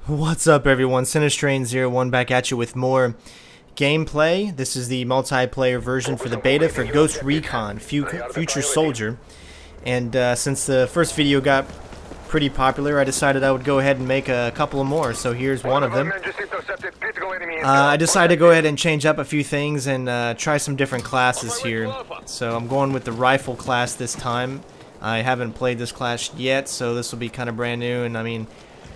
What's up everyone, CenterStrain01 back at you with more gameplay. This is the multiplayer version for the beta for Ghost Recon, Future Soldier. And since the first video got pretty popular, I decided I would go ahead and make a couple of more. So here's one of them. I decided to go ahead and change up a few things and try some different classes here. So I'm going with the rifle class this time. I haven't played this class yet, so this will be kind of brand new. And I mean,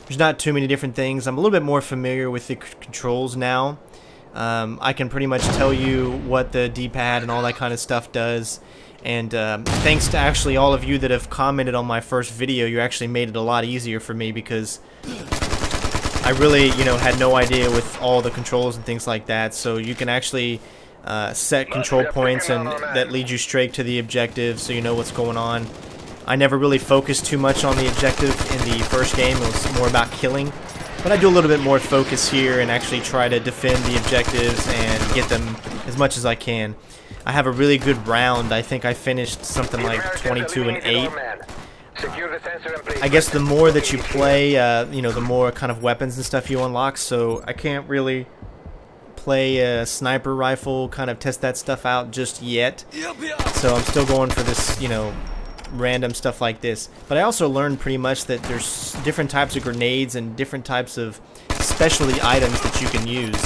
there's not too many different things. I'm a little bit more familiar with the controls now. I can pretty much tell you what the D-pad and all that kind of stuff does. And thanks to actually all of you that have commented on my first video, you actually made it a lot easier for me, because I really, had no idea with all the controls and things like that. So you can actually set control points and that lead you straight to the objective, so you know what's going on. I never really focused too much on the objective in the first game. It was more about killing. But I do a little bit more focus here and actually try to defend the objectives and get them as much as I can. I have a really good round. I think I finished something like 22 and 8. I guess the more that you play, the more kind of weapons and stuff you unlock. So I can't really play a sniper rifle, kind of test that stuff out just yet. So I'm still going for this, random stuff like this. But I also learned pretty much that there's different types of grenades and different types of specialty items that you can use.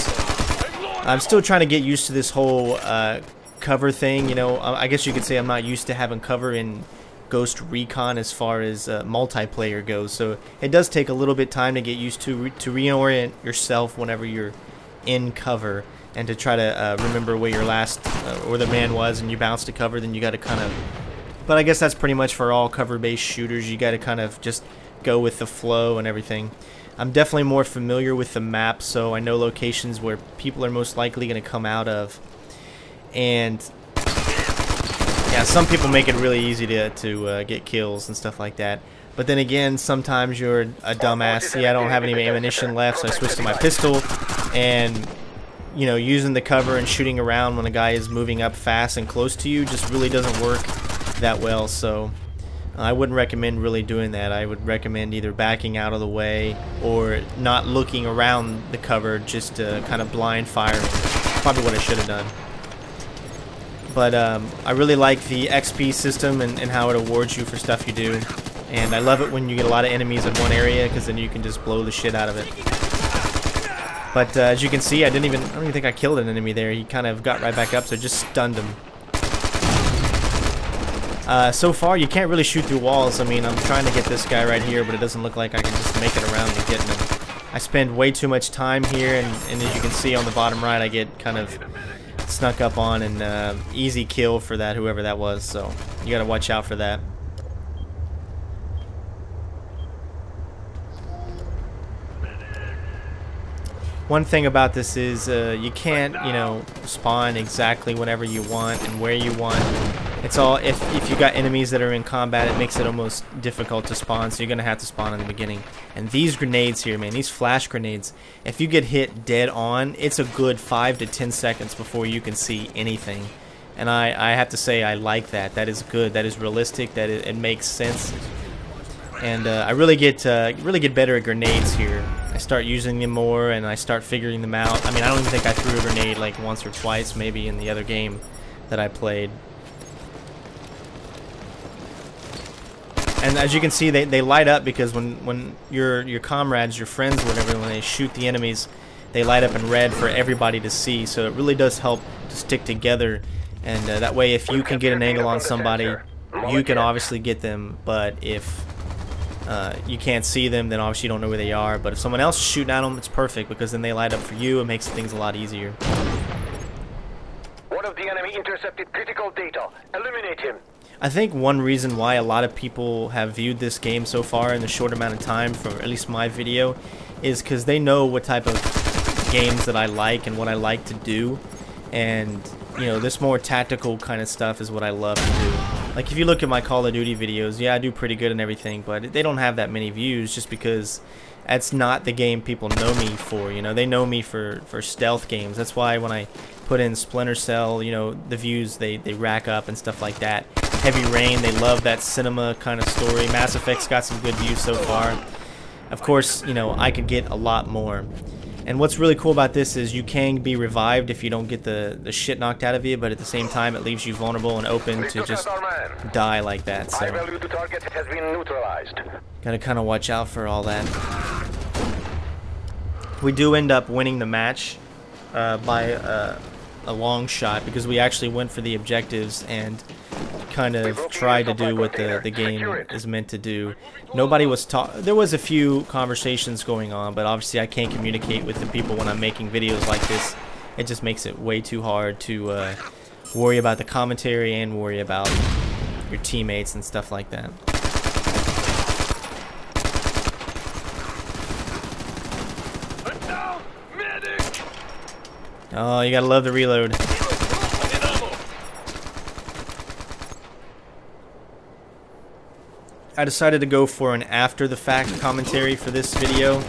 I'm still trying to get used to this whole cover thing. I guess you could say I'm not used to having cover in Ghost Recon as far as multiplayer goes, so it does take a little bit time to get used to reorient yourself whenever you're in cover, and to try to remember where your last or the man was, and you bounce to cover, then you got to kind of. But I guess that's pretty much for all cover-based shooters. You got to kind of just go with the flow and everything. I'm definitely more familiar with the map, so I know locations where people are most likely going to come out of. And yeah, some people make it really easy to get kills and stuff like that. But then again, sometimes you're a dumbass. See, I don't have any ammunition left, so I switched to my pistol. And using the cover and shooting around when a guy is moving up fast and close to you just really doesn't work that well. So I wouldn't recommend really doing that. I would recommend either backing out of the way or not looking around the cover, just kind of blind firing. Probably what I should have done. But I really like the XP system and how it awards you for stuff you do. And I love it when you get a lot of enemies in one area, because then you can just blow the shit out of it. But as you can see, I don't even think I killed an enemy there. He kind of got right back up, so just stunned him. So far, you can't really shoot through walls. I mean, I'm trying to get this guy right here, but it doesn't look like I can just make it around and get him. I spend way too much time here, and as you can see on the bottom right, I get kind of snuck up on, and easy kill for that, whoever that was. So you gotta watch out for that. One thing about this is you can't, spawn exactly whenever you want and where you want. It's all, if you got enemies that are in combat, it makes it almost difficult to spawn, so you're going to have to spawn in the beginning. And these grenades here, man, these flash grenades, if you get hit dead on, it's a good 5 to 10 seconds before you can see anything. And I have to say, I like that. That is good. That is realistic. It makes sense. And I really get better at grenades here. I start using them more, and I start figuring them out. I mean, I don't even think I threw a grenade like once or twice, maybe, in the other game that I played. And as you can see, they light up, because when your comrades, your friends, whatever, when they shoot the enemies, they light up in red for everybody to see. So it really does help to stick together. And that way, if you can get an angle on somebody, you can obviously get them. But if you can't see them, then obviously you don't know where they are. But if someone else is shooting at them, it's perfect, because then they light up for you. It makes things a lot easier. One of the enemy intercepted critical data. Eliminate him. I think one reason why a lot of people have viewed this game so far in the short amount of time, for at least my video, is because they know what type of games that I like and what I like to do. And this more tactical kind of stuff is what I love to do. Like, if you look at my Call of Duty videos, yeah, I do pretty good and everything, but they don't have that many views, just because that's not the game people know me for. They know me for stealth games. That's why when I put in Splinter Cell, the views they rack up and stuff like that. Heavy Rain, they love that cinema kind of story. Mass Effect's got some good views so far. Of course, you know, I could get a lot more. And what's really cool about this is you can be revived if you don't get the shit knocked out of you, but at the same time it leaves you vulnerable and open to just die like that. So gotta kind of watch out for all that. We do end up winning the match by a long shot because we actually went for the objectives and kind of tried to do what the game is meant to do. Nobody was there was a few conversations going on, but obviously I can't communicate with the people when I'm making videos like this. It just makes it way too hard to worry about the commentary and worry about your teammates and stuff like that. Oh, you gotta love the reload. I decided to go for an after-the-fact commentary for this video.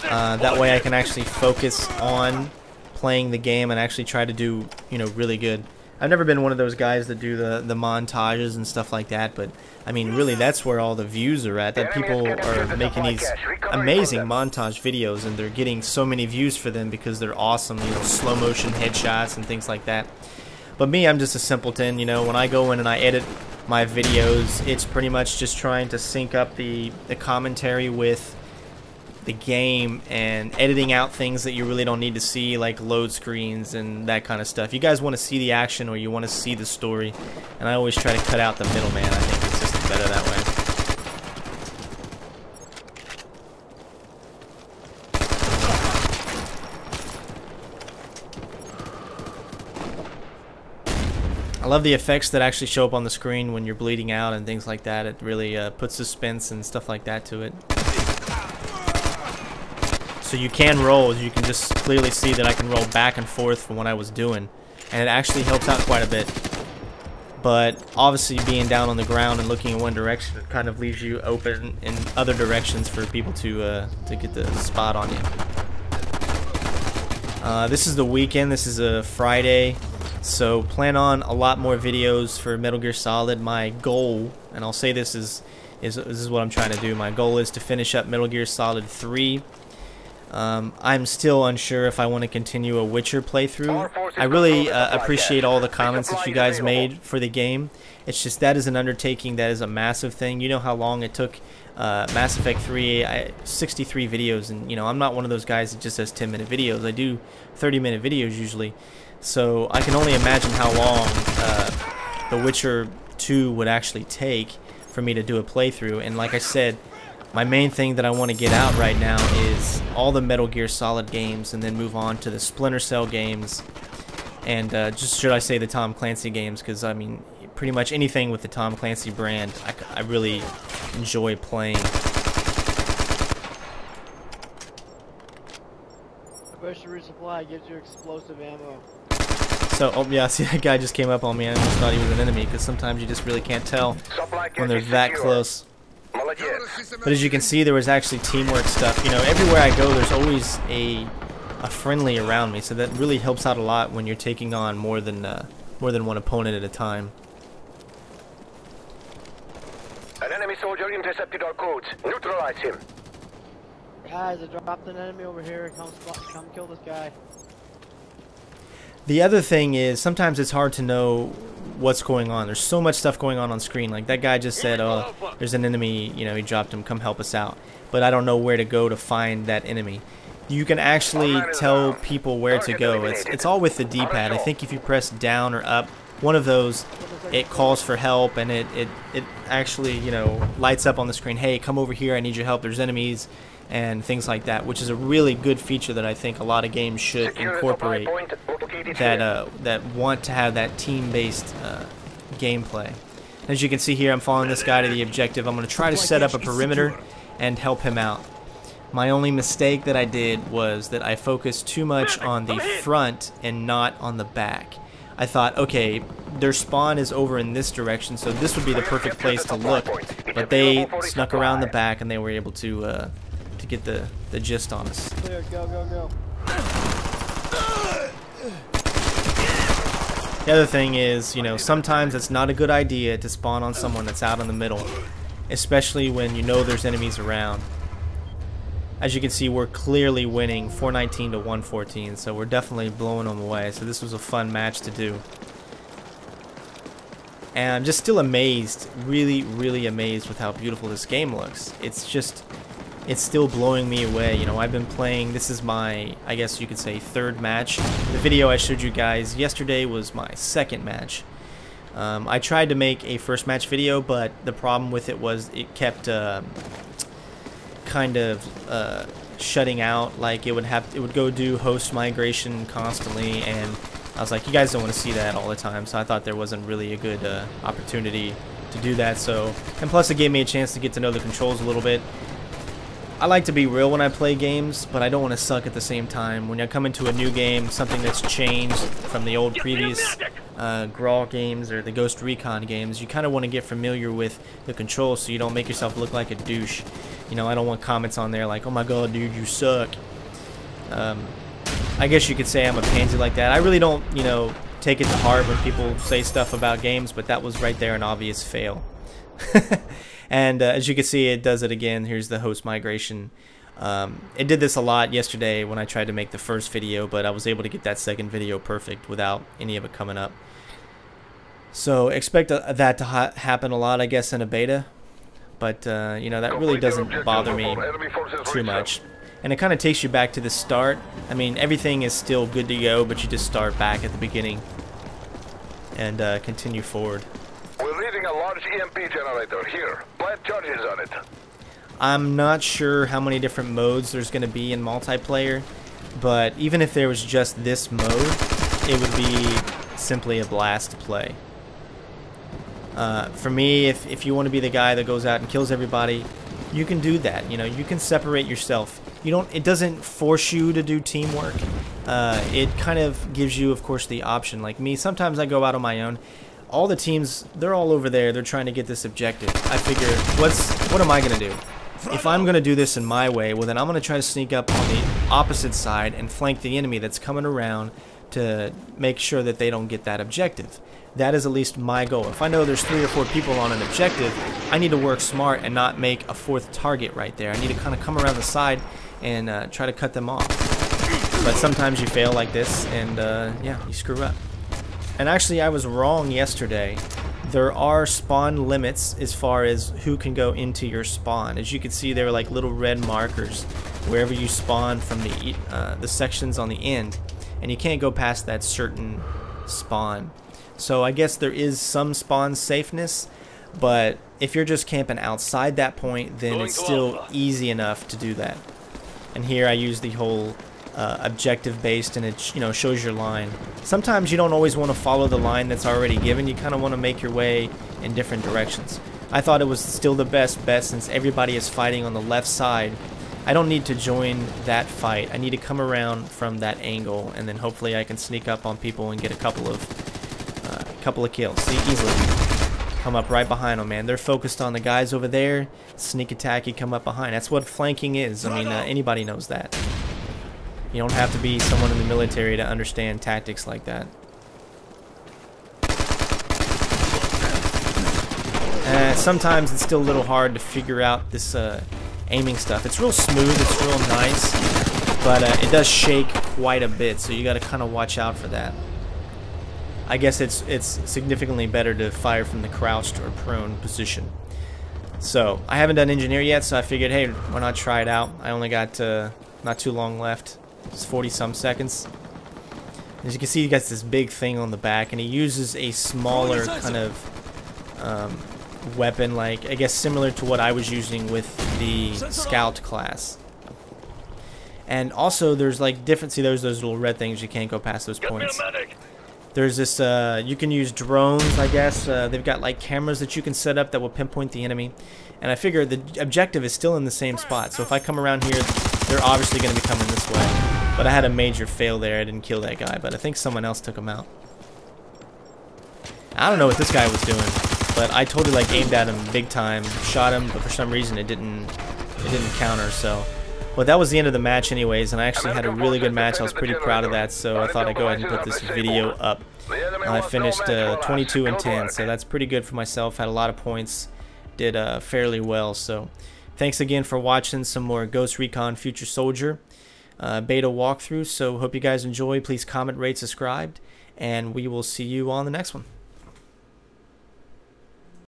That way I can actually focus on playing the game and actually try to do, you know, really good. I've never been one of those guys that do the montages and stuff like that, but I mean, really, that's where all the views are at. That people are making these amazing montage videos, and they're getting so many views for them because they're awesome, you know, slow motion headshots and things like that. But me, I'm just a simpleton, you know. When I go in and I edit my videos, it's pretty much just trying to sync up the commentary with the game and editing out things that you really don't need to see, like load screens and that kind of stuff. You guys want to see the action or you want to see the story, and I always try to cut out the middleman. I think it's just better that way. I love the effects that actually show up on the screen when you're bleeding out and things like that. It really puts suspense and stuff like that to it. So you can roll. You can just clearly see that I can roll back and forth from what I was doing. And it actually helps out quite a bit. But obviously being down on the ground and looking in one direction, it kind of leaves you open in other directions for people to get the spot on you. This is the weekend. This is a Friday. So plan on a lot more videos for Metal Gear Solid. My goal, and I'll say this is what I'm trying to do. My goal is to finish up Metal Gear Solid 3. I'm still unsure if I want to continue a Witcher playthrough. I really appreciate all the comments that you guys made for the game. It's just that is an undertaking, that is a massive thing. You know how long it took Mass Effect 3, 63 videos, and you know, I'm not one of those guys that just has 10-minute videos. I do 30-minute videos usually. So I can only imagine how long The Witcher 2 would actually take for me to do a playthrough. And like I said, my main thing that I want to get out right now is all the Metal Gear Solid games, and then move on to the Splinter Cell games, and just should I say the Tom Clancy games, because I mean pretty much anything with the Tom Clancy brand I really enjoy playing. Special resupply gives you explosive ammo. So, oh yeah, see, that guy just came up on me. I almost thought he was an enemy, because sometimes you just really can't tell when they're that close. But as you can see, there was actually teamwork stuff. You know, everywhere I go, there's always a friendly around me, so that really helps out a lot when you're taking on more than one opponent at a time. An enemy soldier intercepted our codes. Neutralize him. Guys, I dropped an enemy over here. Come kill this guy. The other thing is, sometimes it's hard to know what's going on. There's so much stuff going on screen. Like that guy just said, oh, there's an enemy, you know, he dropped him, come help us out. But I don't know where to go to find that enemy. You can actually tell people where to go. It's all with the D-pad. I think if you press down or up, one of those, it calls for help, and it actually, you know, lights up on the screen, hey, come over here, I need your help, there's enemies, and things like that, which is a really good feature that I think a lot of games should incorporate, that want to have that team-based gameplay. As you can see here, I'm following this guy to the objective. I'm going to try to set up a perimeter and help him out. My only mistake that I did was that I focused too much on the front and not on the back. I thought, okay, their spawn is over in this direction, so this would be the perfect place to look. But they snuck around the back, and they were able to get the gist on us. Clear, go, go, go. The other thing is, you know, sometimes it's not a good idea to spawn on someone that's out in the middle, especially when you know there's enemies around. as you can see, we're clearly winning 419 to 114, so we're definitely blowing them away. So this was a fun match to do. And I'm just still amazed, really amazed with how beautiful this game looks. It's still blowing me away. You know, I've been playing, this is my, I guess you could say, third match. The video I showed you guys yesterday was my second match. I tried to make a first match video, but the problem with it was it kept kind of shutting out. Like it would go do host migration constantly, and I was like, you guys don't want to see that all the time, so I thought there wasn't really a good opportunity to do that. So, and plus it gave me a chance to get to know the controls a little bit. I like to be real when I play games, but I don't want to suck at the same time. When I come into a new game, something that's changed from the old previous Grawl games or the Ghost Recon games, you kind of want to get familiar with the controls so you don't make yourself look like a douche. You know, I don't want comments on there like, oh my god, dude, you suck. I guess you could say I'm a pansy like that. I really don't, you know, take it to heart when people say stuff about games, but that was right there an obvious fail. And as you can see, it does it again. Here's the host migration. It did this a lot yesterday when I tried to make the first video, but I was able to get that second video perfect without any of it coming up. So expect that to happen a lot, I guess, in a beta. But, you know, that really doesn't bother me too much. And it kind of takes you back to the start. I mean, everything is still good to go, but you just start back at the beginning and continue forward. We're reading a large EMP generator here. Plant charges on it. I'm not sure how many different modes there's going to be in multiplayer, but even if there was just this mode, it would be simply a blast to play. For me, if you want to be the guy that goes out and kills everybody, you can do that. You know, you can separate yourself. It doesn't force you to do teamwork. It kind of gives you, of course, the option. Like me, sometimes I go out on my own. All the teams, they're all over there. They're trying to get this objective. I figure, what am I going to do? If I'm going to do this in my way, well, then I'm going to try to sneak up on the opposite side and flank the enemy that's coming around to make sure that they don't get that objective. That is at least my goal. If I know there's 3 or 4 people on an objective, I need to work smart and not make a 4th target right there. I need to kind of come around the side and try to cut them off. But sometimes you fail like this, and yeah, you screw up. And actually, I was wrong yesterday. There are spawn limits as far as who can go into your spawn. As you can see, there are like little red markers wherever you spawn from the sections on the end, and you can't go past that certain spawn. So I guess there is some spawn safeness, but if you're just camping outside that point, then it's still easy enough to do that. And here I use the whole objective based, and it shows your line. Sometimes you don't always want to follow the line that's already given. You kind of want to make your way in different directions. I thought it was still the best bet since everybody is fighting on the left side. I don't need to join that fight. I need to come around from that angle, and then hopefully I can sneak up on people and get a couple of kills. See, easily come up right behind them, man. They're focused on the guys over there. Sneak attack, you come up behind. That's what flanking is. I mean, anybody knows that. You don't have to be someone in the military to understand tactics like that. Sometimes it's still a little hard to figure out this aiming stuff. It's real smooth, it's real nice, but it does shake quite a bit, so you got to kind of watch out for that. I guess it's significantly better to fire from the crouched or prone position. So I haven't done engineer yet, so I figured, hey, why not try it out? I only got not too long left. It's 40-some seconds. As you can see, he got this big thing on the back, and he uses a smaller kind of weapon, like I guess similar to what I was using with the scout class. And also, there's like different. See, there's those little red things. You can't go past those points. There's this. You can use drones, I guess. They've got like cameras that you can set up that will pinpoint the enemy. And I figure the objective is still in the same spot. So if I come around here, they're obviously going to be coming this way. But I had a major fail there. I didn't kill that guy, but I think someone else took him out. I don't know what this guy was doing, but I totally like aimed at him big time, shot him, but for some reason it didn't counter. So, well, that was the end of the match, anyways. And I actually had a really good match. I was pretty proud of that. So I thought I'd go ahead and put this video up. I finished 22-10, so that's pretty good for myself. Had a lot of points, did fairly well. So Thanks again for watching some more Ghost Recon Future Soldier beta walkthrough. So hope you guys enjoy. Please comment, rate, subscribe, and we will see you on the next one.